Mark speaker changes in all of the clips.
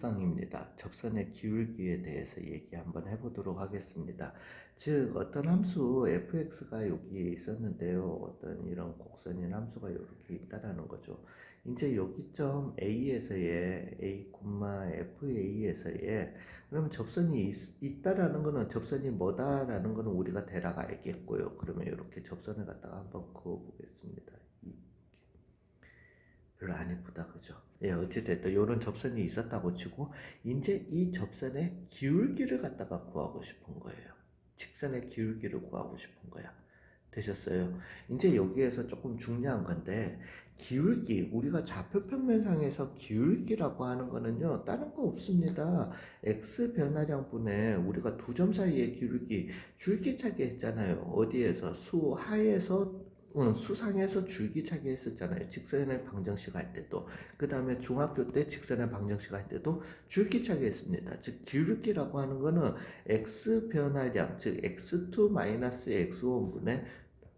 Speaker 1: 입니다. 접선의 기울기에 대해서 얘기 한번 해보도록 하겠습니다. 즉 어떤 함수 fx가 여기에 있었는데요. 어떤 이런 곡선인 함수가 이렇게 있다라는 거죠. 이제 여기 점 A에서의 A, FA에서의 그러면 접선이 있다라는 거는 접선이 뭐다라는 거는 우리가 대략 알겠고요. 그러면 이렇게 접선을 갖다가 한번 그어 보겠습니다. 별로 안 예쁘다, 그죠? 예, 어찌됐든 이런 접선이 있었다고 치고 이제 이 접선의 기울기를 갖다가 구하고 싶은 거예요. 직선의 기울기를 구하고 싶은 거야. 되셨어요? 이제 여기에서 조금 중요한 건데 기울기, 우리가 좌표 평면상에서 기울기라고 하는 거는요 다른 거 없습니다. x 변화량분의 우리가 두 점 사이의 기울기 줄기차게 했잖아요. 어디에서? 수하에서 수상에서 줄기차게 했었잖아요. 직선의 방정식 할 때도. 그 다음에 중학교 때 직선의 방정식 할 때도 줄기차게 했습니다. 즉 기울기라고 하는 거는 x 변화량, 즉 x2-x1분의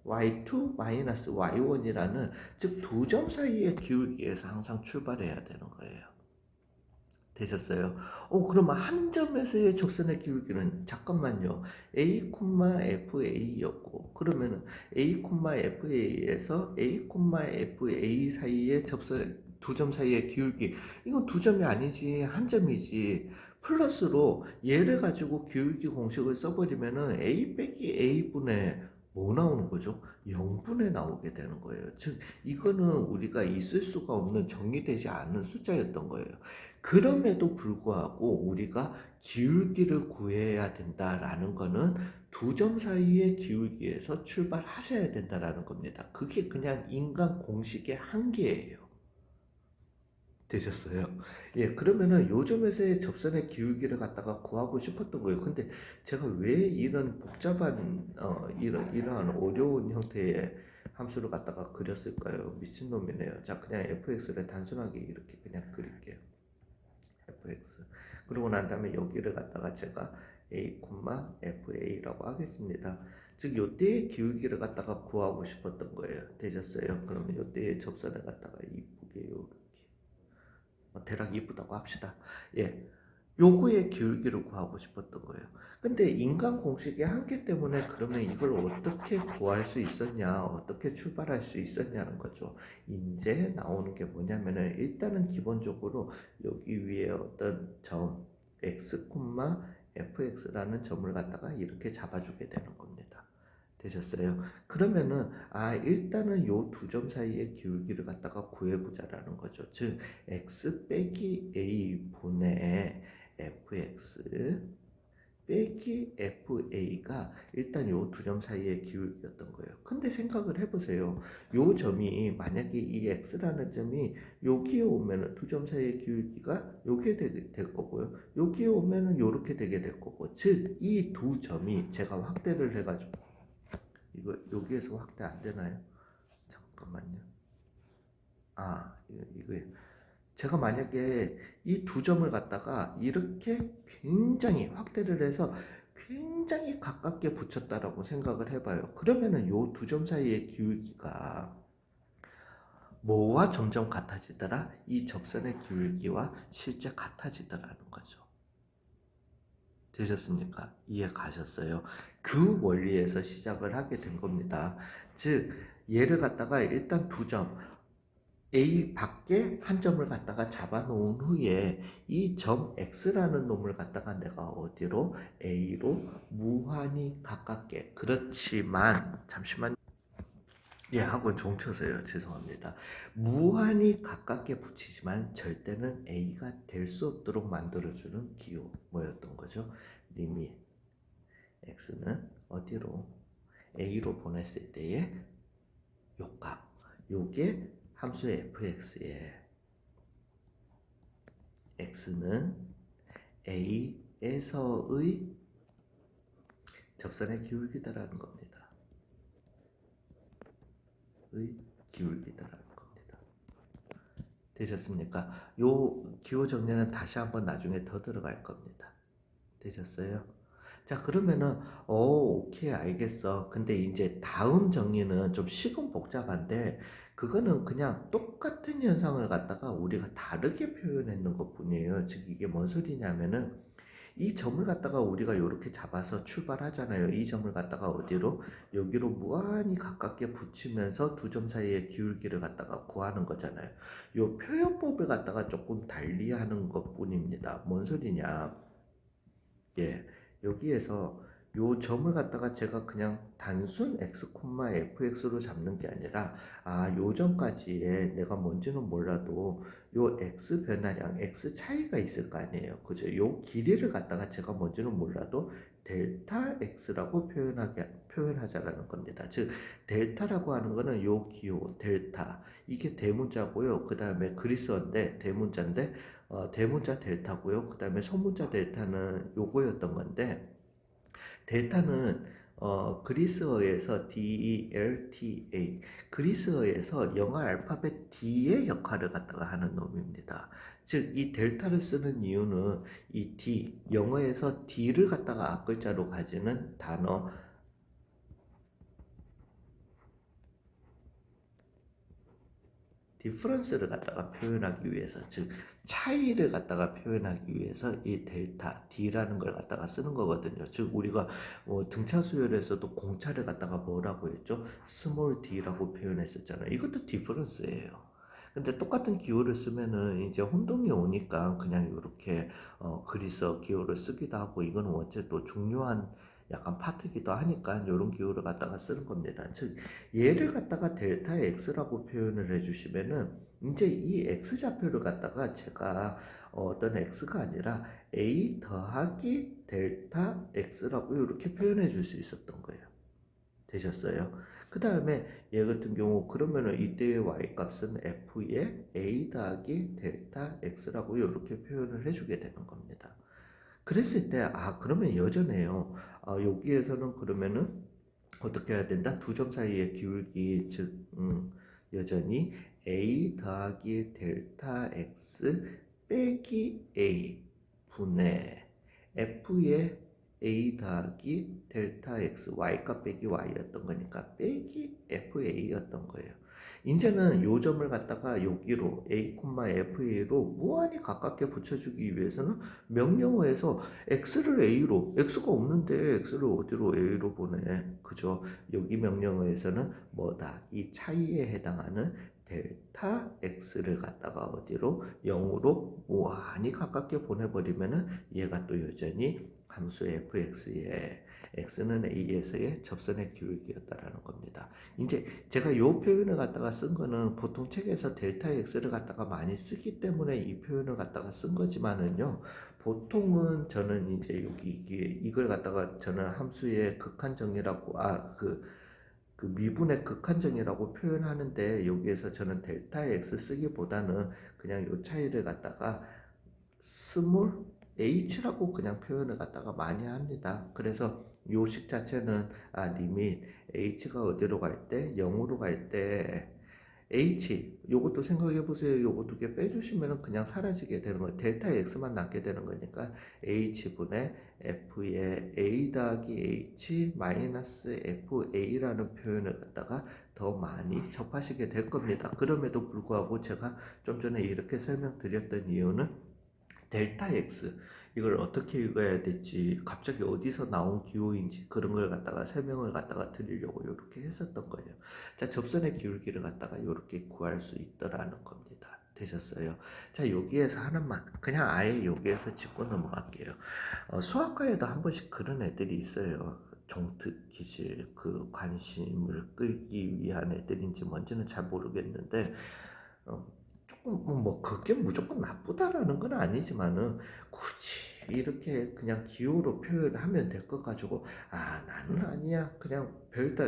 Speaker 1: y2-y1이라는 즉 두 점 사이의 기울기에서 항상 출발해야 되는 거예요. 되셨어요? 그러면 한 점에서의 접선의 기울기는 잠깐만요. A, FA였고 그러면은 A, FA에서 A, FA 사이의 접선 두 점 사이의 기울기 이건 두 점이 아니지 한 점이지. 플러스로 얘를 가지고 기울기 공식을 써버리면은 A 빼기 A분의 뭐 나오는 거죠? 0분의 나오게 되는 거예요. 즉 이거는 우리가 있을 수가 없는 정의되지 않은 숫자였던 거예요. 그럼에도 불구하고 우리가 기울기를 구해야 된다라는 거는 두 점 사이의 기울기에서 출발하셔야 된다라는 겁니다. 그게 그냥 인간 공식의 한계예요. 되셨어요? 예, 그러면은 요점에서의 접선의 기울기를 갖다가 구하고 싶었던 거예요. 근데 제가 왜 이런 복잡한 이러한 어려운 형태의 함수를 갖다가 그렸을까요? 미친놈이네요. 자, 그냥 fx를 단순하게 이렇게 그냥 그릴게요. fx. 그러고 난 다음에 여기를 갖다가 제가 a, fa라고 하겠습니다. 즉 요때의 기울기를 갖다가 구하고 싶었던 거예요. 되셨어요? 그러면 요때의 접선을 갖다가 이쁘게 이렇게 대략 이쁘다고 합시다. 예. 요거의 기울기를 구하고 싶었던 거예요. 근데 인간 공식의 한계 때문에 그러면 이걸 어떻게 구할 수 있었냐, 어떻게 출발할 수 있었냐는 거죠. 이제 나오는 게 뭐냐면은 일단은 기본적으로 여기 위에 어떤 점 x, fx라는 점을 갖다가 이렇게 잡아주게 되는 겁니다. 되셨어요? 그러면은 일단은 요 두 점 사이의 기울기를 갖다가 구해보자라는 거죠. 즉 x 빼기 a 분의 fx 빼기 fa가 일단 요 두 점 사이의 기울기였던 거예요. 근데 생각을 해보세요. 요 점이 만약에 이 x라는 점이 여기에 오면은 두 점 사이의 기울기가 요게 될 거고요. 여기에 오면은 요렇게 되게 될 거고, 즉 이 두 점이 제가 확대를 해가지고 이거 여기에서 확대 안 되나요? 잠깐만요. 이거 제가 만약에 이 두 점을 갖다가 이렇게 굉장히 확대를 해서 굉장히 가깝게 붙였다라고 생각을 해봐요. 그러면은 요 두 점 사이의 기울기가 뭐와 점점 같아지더라? 이 접선의 기울기와 실제 같아지더라는 거죠. 되셨습니까? 이해 가셨어요? 그 원리에서 시작을 하게 된 겁니다. 즉 얘를 갖다가 일단 두 점 A 밖에 한 점을 갖다가 잡아 놓은 후에 이 점 X라는 놈을 갖다가 내가 어디로? A로 무한히 가깝게. 그렇지만 잠시만 예, 학원 종쳐서요. 죄송합니다. 무한히 가깝게 붙이지만 절대는 A가 될 수 없도록 만들어주는 기호 뭐였던 거죠? 리밋 X는 어디로? A로 보냈을 때의 요값 요게 함수 fx에 x는 a에서의 접선의 기울기다라는 겁니다. 의 기울기다라는 겁니다. 되셨습니까? 요 기호 정리는 다시 한번 나중에 더 들어갈 겁니다. 되셨어요? 자, 그러면은, 오케이, 알겠어. 근데 이제 다음 정리는 좀 식은 복잡한데, 그거는 그냥 똑같은 현상을 갖다가 우리가 다르게 표현했는 것 뿐이에요. 즉, 이게 뭔 소리냐면은, 이 점을 갖다가 우리가 이렇게 잡아서 출발하잖아요. 이 점을 갖다가 어디로? 여기로 무한히 가깝게 붙이면서 두 점 사이의 기울기를 갖다가 구하는 거잖아요. 요 표현법을 갖다가 조금 달리하는 것 뿐입니다. 뭔 소리냐? 예, 여기에서 요 점을 갖다가 제가 그냥 단순 x, fx로 잡는 게 아니라 요 점까지의 내가 뭔지는 몰라도 요 x 변화량, x 차이가 있을 거 아니에요. 그죠? 요 길이를 갖다가 제가 뭔지는 몰라도 델타 x라고 표현하자라는 겁니다. 즉 델타라고 하는 거는 요 기호 델타, 이게 대문자고요. 그 다음에 그리스어인데 대문자인데 대문자 델타고요. 그 다음에 소문자 델타는 요거였던 건데, 델타는 그리스어에서 DELTA, 그리스어에서 영어 알파벳 D의 역할을 갖다가 하는 놈입니다. 즉, 이 델타를 쓰는 이유는 이 D, 영어에서 D를 갖다가 앞글자로 가지는 단어 디퍼런스를 갖다가 표현하기 위해서, 즉 차이를 갖다가 표현하기 위해서 이 델타 D라는 걸 갖다가 쓰는 거거든요. 즉 우리가 등차 수열에서도 공차를 갖다가 뭐라고 했죠? 스몰 d라고 표현했었잖아요. 이것도 디퍼런스예요. 근데 똑같은 기호를 쓰면은 이제 혼동이 오니까 그냥 이렇게 그리스어 기호를 쓰기도 하고, 이거는 어쨌든 중요한 약간 파트기도 하니까 이런 기호를 갖다가 쓰는 겁니다. 즉 얘를 갖다가 델타 x라고 표현을 해주시면은 이제 이 x 좌표를 갖다가 제가 어떤 x가 아니라 a 더하기 델타 x라고 이렇게 표현해 줄 수 있었던 거예요. 되셨어요? 그 다음에 얘 같은 경우 그러면은 이때의 y 값은 f의 a 더하기 델타 x라고 이렇게 표현을 해주게 되는 겁니다. 그랬을 때 그러면 여전해요. 여기에서는 그러면은 어떻게 해야 된다? 두 점 사이의 기울기, 즉 여전히 a 더하기 델타 x 빼기 a 분의 f의 a 더하기 델타 x, y값 빼기 y였던 거니까 빼기 fa였던 거예요. 이제는 요 점을 갖다가 여기로 a, fa로 무한히 가깝게 붙여주기 위해서는 명령어에서 x를 a로, x가 없는데 x를 어디로 a로 보내? 그죠? 여기 명령어에서는 뭐다? 이 차이에 해당하는 델타 x를 갖다가 어디로? 0으로 무한히 가깝게 보내버리면은 얘가 또 여전히 함수 fx에 x는 a에서의 접선의 기울기였다라는 겁니다. 이제 제가 이 표현을 갖다가 쓴 거는 보통 책에서 델타 x를 갖다가 많이 쓰기 때문에 이 표현을 갖다가 쓴 거지만은요, 보통은 저는 이제 이걸 갖다가 저는 함수의 극한정이라고 그 미분의 극한정이라고 표현하는데, 여기에서 저는 델타 x 쓰기보다는 그냥 요 차이를 갖다가 스몰 h라고 그냥 표현을 갖다가 많이 합니다. 그래서 요식 자체는 리밋 h가 어디로 갈 때 0으로 갈 때 h, 요것도 생각해 보세요. 요거 두 개 빼주시면 그냥 사라지게 되는 거예요. 델타 x만 남게 되는 거니까 h분의 f의 a 더하기 h 마이너스 fa라는 표현을 갖다가 더 많이 접하시게 될 겁니다. 그럼에도 불구하고 제가 좀 전에 이렇게 설명드렸던 이유는 델타 x, 이걸 어떻게 읽어야 될지, 갑자기 어디서 나온 기호인지 그런 걸 갖다가 설명을 갖다가 드리려고 이렇게 했었던 거예요. 자, 접선의 기울기를 갖다가 이렇게 구할 수 있더라는 겁니다. 되셨어요? 자, 여기에서 하나만 그냥 아예 여기에서 짚고 넘어갈게요. 수학과에도 한 번씩 그런 애들이 있어요. 종특 기질, 그 관심을 끌기 위한 애들인지 뭔지는 잘 모르겠는데, 어, 조금 그게 무조건 나쁘다라는 건 아니지만은 굳이 이렇게 그냥 기호로 표현하면 될 것 가지고 나는 아니야 그냥 별다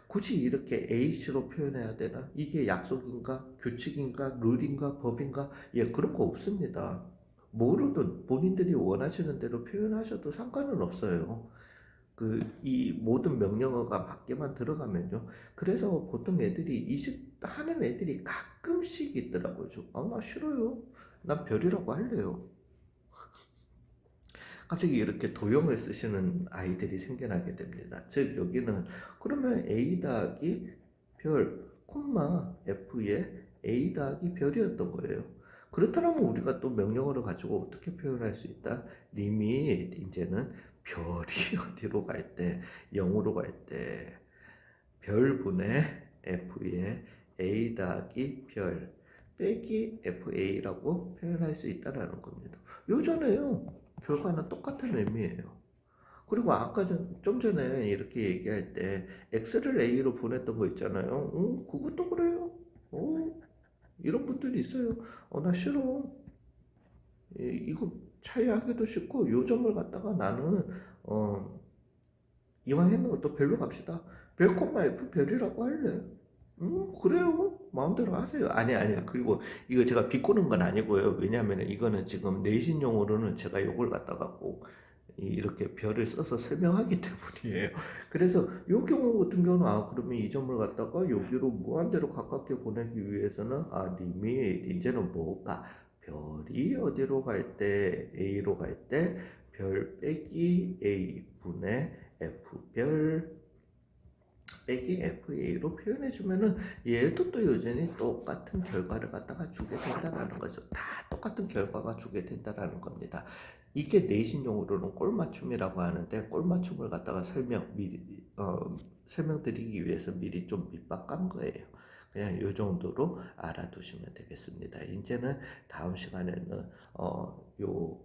Speaker 1: 굳이 이렇게 H로 표현해야 되나? 이게 약속인가 규칙인가 룰인가 법인가? 예, 그런 거 없습니다. 뭐로든 본인들이 원하시는 대로 표현하셔도 상관은 없어요. 이 모든 명령어가 밖에만 들어가면요. 그래서 보통 애들이 이식 하는 애들이 가끔씩 있더라고요. 나 싫어요. 난 별이라고 할래요. 갑자기 이렇게 도형을 쓰시는 아이들이 생겨나게 됩니다. 즉 여기는 그러면 a 더하기 별 콤마 f의 a 더하기 별이었던 거예요. 그렇다면 우리가 또 명령어를 가지고 어떻게 표현할 수 있다? 리밋 이제는 별이 어디로 갈 때, 0으로 갈 때 별분의 f의 a 더하기 별 빼기 fa라고 표현할 수 있다라는 겁니다. 요전에요. 결과는 똑같은 의미예요. 그리고 아까 좀 전에 이렇게 얘기할 때 x를 a로 보냈던 거 있잖아요. 그것도 그래요. 이런 분들이 있어요. 나 싫어. 이거 차이하기도 싫고 요점을 갖다가 나는 이왕 했는 것도 별로 갑시다. 별 콤마 f 별이라고 할래. 그래요. 마음대로 하세요. 아니. 그리고 이거 제가 비꼬는 건 아니고요. 왜냐하면 이거는 지금 내신용어로는 제가 요걸 갖다가 꼭 이렇게 별을 써서 설명하기 때문이에요. 그래서 이 경우 같은 경우는 그러면 이 점을 갖다가 여기로 무한대로 가깝게 보내기 위해서는 리밋 이제는 뭐가 별이 어디로 갈 때 a로 갈 때 별 빼기 a 분의 f별 빼기 FA로 표현해주면은 얘도 또 여전히 똑같은 결과를 갖다가 주게 된다라는 거죠. 다 똑같은 결과가 주게 된다라는 겁니다. 이게 내신용어로는 꼴맞춤이라고 하는데 꼴맞춤을 갖다가 설명드리기 위해서 미리 좀 밑밥 깐 거예요. 그냥 이 정도로 알아두시면 되겠습니다. 이제는 다음 시간에는 요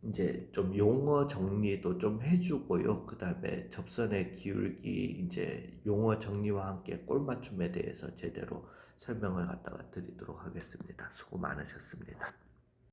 Speaker 1: 이제 좀 용어 정리도 좀 해주고요. 그 다음에 접선의 기울기 이제 용어 정리와 함께 꼴맞춤에 대해서 제대로 설명을 갖다가 드리도록 하겠습니다. 수고 많으셨습니다.